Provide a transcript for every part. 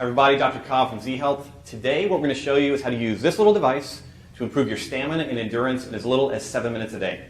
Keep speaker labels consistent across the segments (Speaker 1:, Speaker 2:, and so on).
Speaker 1: Everybody, Dr. Cobb from Z Health. Today what we're going to show you is how to use this little device to improve your stamina and endurance in as little as 7 minutes a day.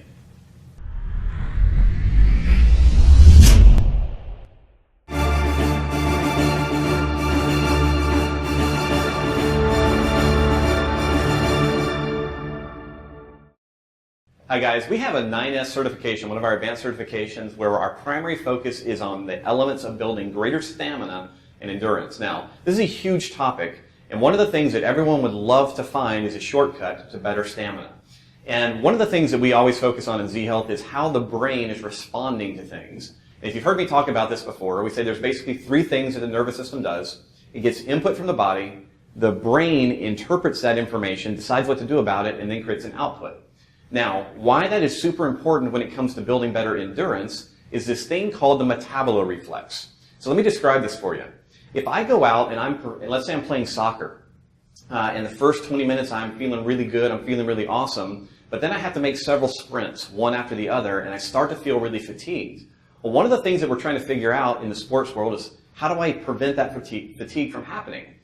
Speaker 1: Hi guys, we have a 9S certification, one of our advanced certifications, where our primary focus is on the elements of building greater stamina and endurance. Now, this is a huge topic, and one of the things that everyone would love to find is a shortcut to better stamina. And one of the things that we always focus on in Z Health is how the brain is responding to things. And if you've heard me talk about this before, we say there's basically three things that the nervous system does. It gets input from the body, the brain interprets that information, decides what to do about it, and then creates an output. Now, why that is super important when it comes to building better endurance is this thing called the metaboloreflex. So let me describe this for you. If I go out and let's say I'm playing soccer, and the first 20 minutes I'm feeling really good, I'm feeling really awesome, but then I have to make several sprints, one after the other, and I start to feel really fatigued. Well, one of the things that we're trying to figure out in the sports world is how do I prevent that fatigue from happening?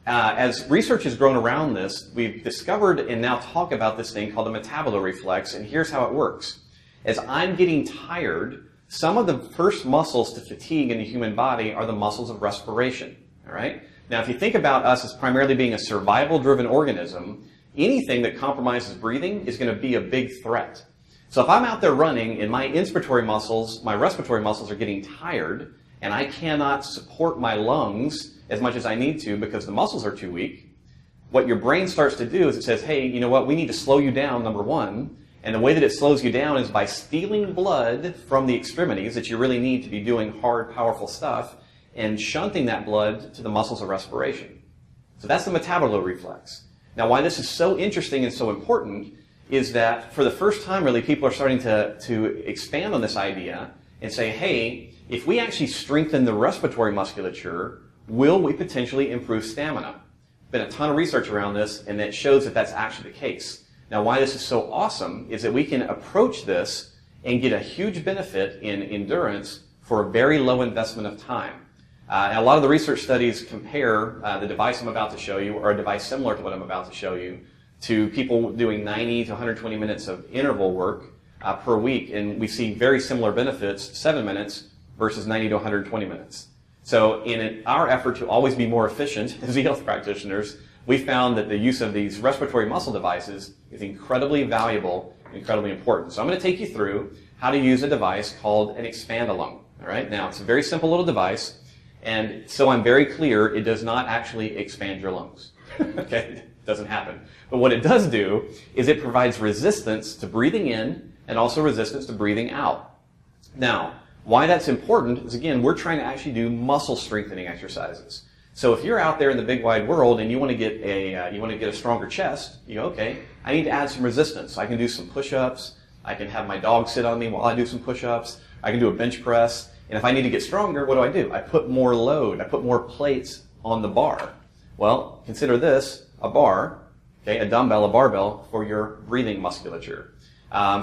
Speaker 1: As research has grown around this, we've discovered and now talk about this thing called the metaboloreflex, and here's how it works. As I'm getting tired, some of the first muscles to fatigue in the human body are the muscles of respiration. All right? Now, if you think about us as primarily being a survival-driven organism, anything that compromises breathing is going to be a big threat. So if I'm out there running and my inspiratory muscles, my respiratory muscles are getting tired, and I cannot support my lungs as much as I need to because the muscles are too weak, what your brain starts to do is it says, hey, you know what, we need to slow you down, number one, and the way that it slows you down is by stealing blood from the extremities that you really need to be doing hard, powerful stuff, and shunting that blood to the muscles of respiration. So that's the metaboloreflex. Now, why this is so interesting and so important is that for the first time, really, people are starting to expand on this idea and say, hey, if we actually strengthen the respiratory musculature, will we potentially improve stamina? Been a ton of research around this, and it shows that that's actually the case. Now, why this is so awesome is that we can approach this and get a huge benefit in endurance for a very low investment of time. And a lot of the research studies compare the device I'm about to show you, or a device similar to what I'm about to show you, to people doing 90 to 120 minutes of interval work per week, and we see very similar benefits, 7 minutes versus 90 to 120 minutes. So in our effort to always be more efficient as health practitioners, we found that the use of these respiratory muscle devices is incredibly valuable and incredibly important. So I'm going to take you through how to use a device called an expand-a-lung. All right? Now, it's a very simple little device, and so I'm very clear, it does not actually expand your lungs. Okay? It doesn't happen. But what it does do is it provides resistance to breathing in and also resistance to breathing out. Now, why that's important is, again, we're trying to actually do muscle strengthening exercises. So if you're out there in the big wide world and you want to get a stronger chest, you go, okay, I need to add some resistance. So I can do some push-ups. I can have my dog sit on me while I do some push-ups. I can do a bench press. And if I need to get stronger, what do? I put more load. I put more plates on the bar. Well, consider this a bar, okay, a dumbbell, a barbell for your breathing musculature.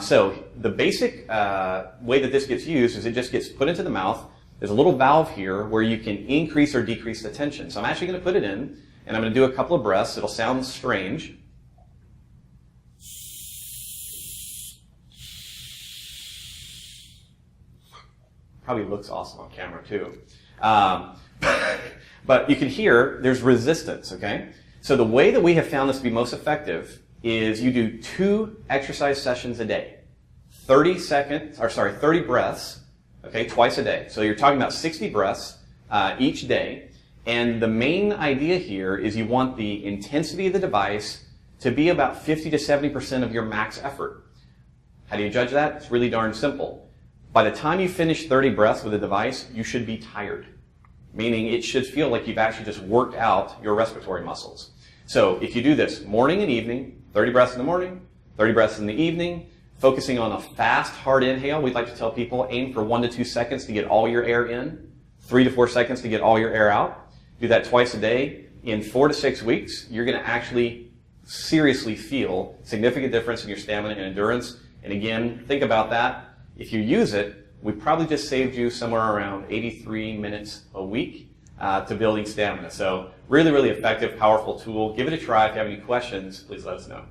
Speaker 1: So the basic way that this gets used is it just gets put into the mouth. There's a little valve here where you can increase or decrease the tension. So I'm actually going to put it in, and I'm going to do a couple of breaths. It'll sound strange. Probably looks awesome on camera too. But you can hear there's resistance, okay? So the way that we have found this to be most effective is you do 2 exercise sessions a day. 30 breaths, okay, twice a day. So you're talking about 60 breaths each day. And the main idea here is you want the intensity of the device to be about 50 to 70% of your max effort. How do you judge that? It's really darn simple. By the time you finish 30 breaths with the device, you should be tired, meaning it should feel like you've actually just worked out your respiratory muscles. So if you do this morning and evening, 30 breaths in the morning, 30 breaths in the evening, focusing on a fast, hard inhale. We'd like to tell people aim for 1 to 2 seconds to get all your air in, 3 to 4 seconds to get all your air out. Do that twice a day. In 4 to 6 weeks, you're going to actually seriously feel significant difference in your stamina and endurance. And again, think about that. If you use it, we probably just saved you somewhere around 83 minutes a week to building stamina. So really, really effective, powerful tool. Give it a try. If you have any questions, please let us know.